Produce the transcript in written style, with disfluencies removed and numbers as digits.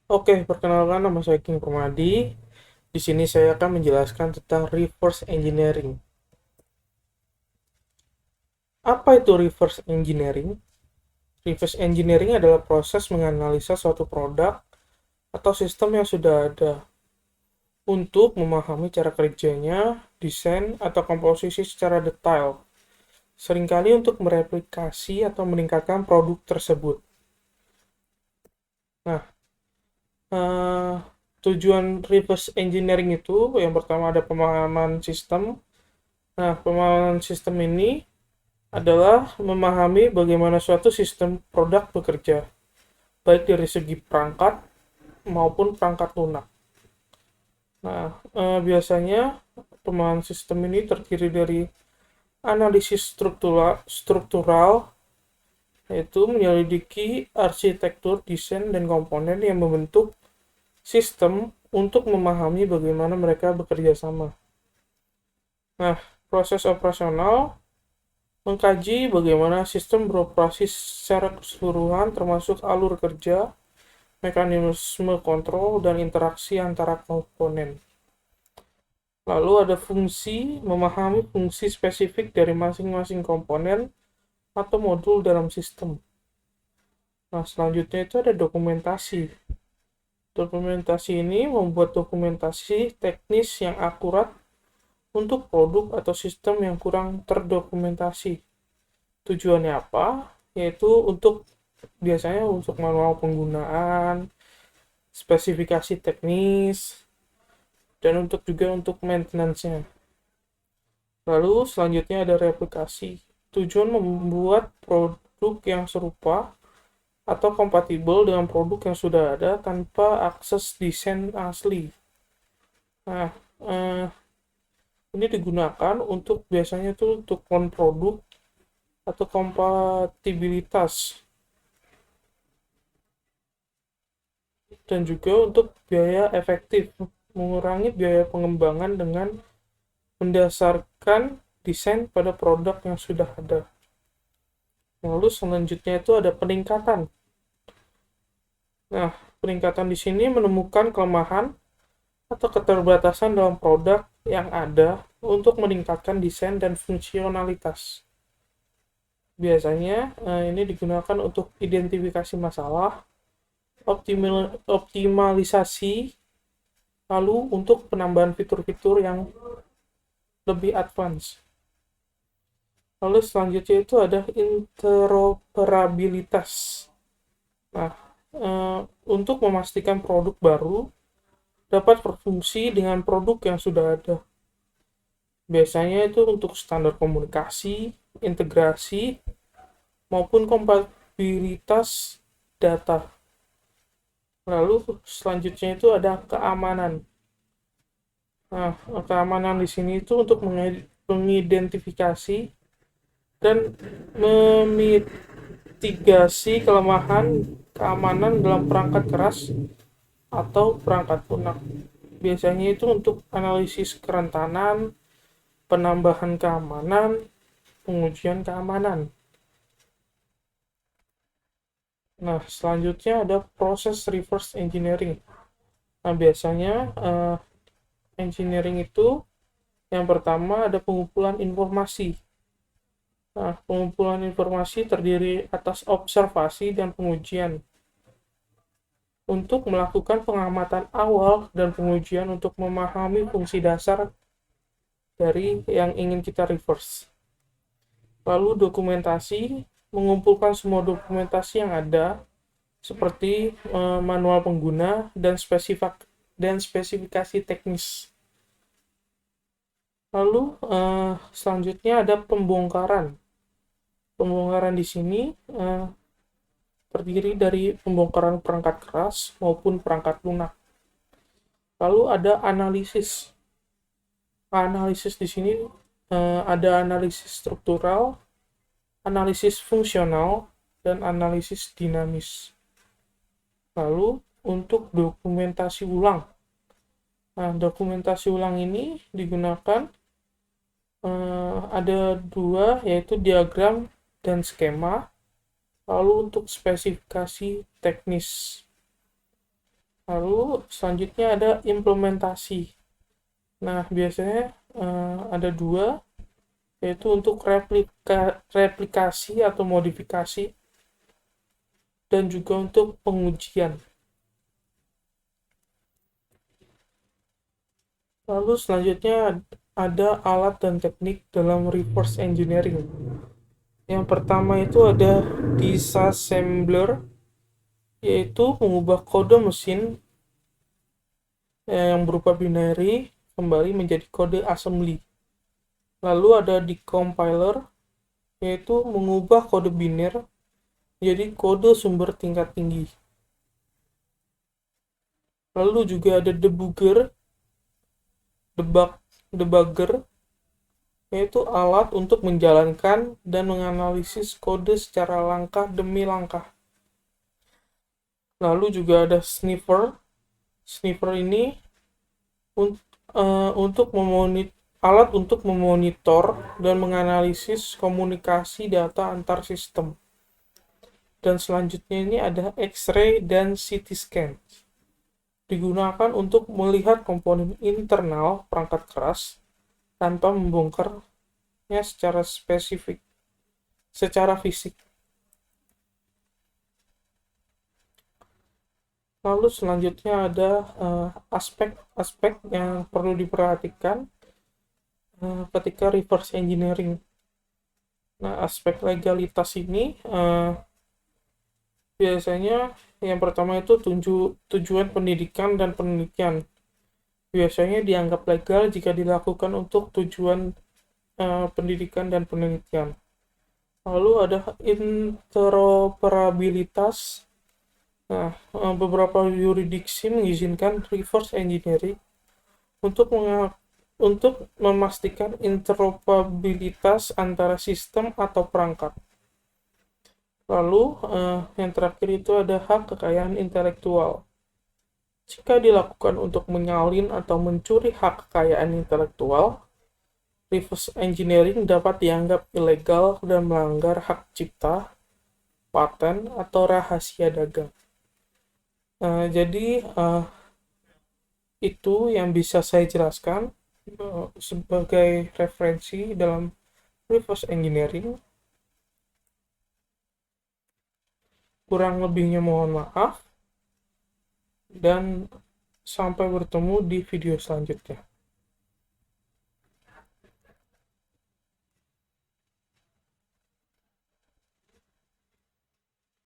Oke, perkenalkan nama saya King Permadi. Di sini saya akan menjelaskan tentang reverse engineering. Apa itu reverse engineering? Reverse engineering adalah proses menganalisa suatu produk atau sistem yang sudah ada untuk memahami cara kerjanya, desain, atau komposisi secara detail. Seringkali untuk mereplikasi atau meningkatkan produk tersebut. Nah, eh, tujuan reverse engineering itu yang pertama ada pemahaman sistem. Nah, pemahaman sistem ini adalah memahami bagaimana suatu sistem produk bekerja, baik dari segi perangkat maupun perangkat lunak. Nah, biasanya pemahaman sistem ini terdiri dari analisis struktural, yaitu menyelidiki arsitektur, desain, dan komponen yang membentuk sistem untuk memahami bagaimana mereka bekerja sama. Nah, proses operasional mengkaji bagaimana sistem beroperasi secara keseluruhan termasuk alur kerja, mekanisme kontrol, dan interaksi antara komponen. Lalu ada fungsi, memahami fungsi spesifik dari masing-masing komponen atau modul dalam sistem. Nah, selanjutnya itu ada dokumentasi. Dokumentasi ini membuat dokumentasi teknis yang akurat untuk produk atau sistem yang kurang terdokumentasi. Tujuannya apa? Yaitu untuk biasanya untuk manual penggunaan, spesifikasi teknis, dan untuk maintenance-nya. Lalu selanjutnya ada replikasi. Tujuan membuat produk yang serupa atau kompatibel dengan produk yang sudah ada tanpa akses desain asli. Nah, eh, ini digunakan untuk biasanya tuh untuk clone produk atau kompatibilitas dan juga untuk biaya efektif, mengurangi biaya pengembangan dengan mendasarkan desain pada produk yang sudah ada. Lalu selanjutnya itu ada peningkatan. Nah, peningkatan di sini menemukan kelemahan atau keterbatasan dalam produk yang ada untuk meningkatkan desain dan fungsionalitas. Biasanya ini digunakan untuk identifikasi masalah, optimalisasi, lalu untuk penambahan fitur-fitur yang lebih advance. Lalu selanjutnya itu ada interoperabilitas. Nah, untuk memastikan produk baru dapat berfungsi dengan produk yang sudah ada. Biasanya itu untuk standar komunikasi, integrasi, maupun kompatibilitas data. Lalu selanjutnya itu ada keamanan. Nah, keamanan di sini itu untuk mengidentifikasi dan memitigasi kelemahan keamanan dalam perangkat keras atau perangkat lunak. Biasanya itu untuk analisis kerentanan, penambahan keamanan, pengujian keamanan. Nah, selanjutnya ada proses reverse engineering. Nah, biasanya engineering itu yang pertama ada pengumpulan informasi. Nah, pengumpulan informasi terdiri atas observasi dan pengujian untuk melakukan pengamatan awal dan pengujian untuk memahami fungsi dasar dari yang ingin kita reverse. Lalu dokumentasi, mengumpulkan semua dokumentasi yang ada seperti manual pengguna dan spesifikasi teknis. Lalu selanjutnya ada pembongkaran. Pembongkaran di sini terdiri dari pembongkaran perangkat keras maupun perangkat lunak. Lalu ada analisis. Analisis di sini ada analisis struktural, analisis fungsional, dan analisis dinamis. Lalu untuk dokumentasi ulang. Nah, dokumentasi ulang ini digunakan ada dua, yaitu diagram dan skema. Lalu untuk spesifikasi teknis. Lalu selanjutnya ada implementasi. Nah, biasanya ada dua, yaitu untuk replikasi atau modifikasi, dan juga untuk pengujian. Lalu selanjutnya ada alat dan teknik dalam reverse engineering. Yang pertama itu ada disassembler, yaitu mengubah kode mesin yang berupa binary kembali menjadi kode assembly. Lalu ada decompiler, yaitu mengubah kode biner menjadi kode sumber tingkat tinggi. Lalu juga ada debugger, yaitu alat untuk menjalankan dan menganalisis kode secara langkah demi langkah. Lalu juga ada sniffer. Sniffer ini alat untuk memonitor dan menganalisis komunikasi data antar sistem. Dan selanjutnya ini ada X-ray dan CT scan. Digunakan untuk melihat komponen internal perangkat keras tanpa membongkarnya secara fisik. Lalu selanjutnya ada aspek-aspek yang perlu diperhatikan ketika reverse engineering. Nah, aspek legalitas ini biasanya yang pertama itu tujuan pendidikan dan penelitian. Biasanya dianggap legal jika dilakukan untuk tujuan pendidikan dan penelitian. Lalu ada interoperabilitas. Nah, beberapa yurisdiksi mengizinkan reverse engineering untuk memastikan interoperabilitas antara sistem atau perangkat. Lalu, yang terakhir itu ada hak kekayaan intelektual. Jika dilakukan untuk menyalin atau mencuri hak kekayaan intelektual, reverse engineering dapat dianggap ilegal dan melanggar hak cipta, paten, atau rahasia dagang. Jadi, itu yang bisa saya jelaskan sebagai referensi dalam reverse engineering. Kurang lebihnya mohon maaf, dan sampai bertemu di video selanjutnya.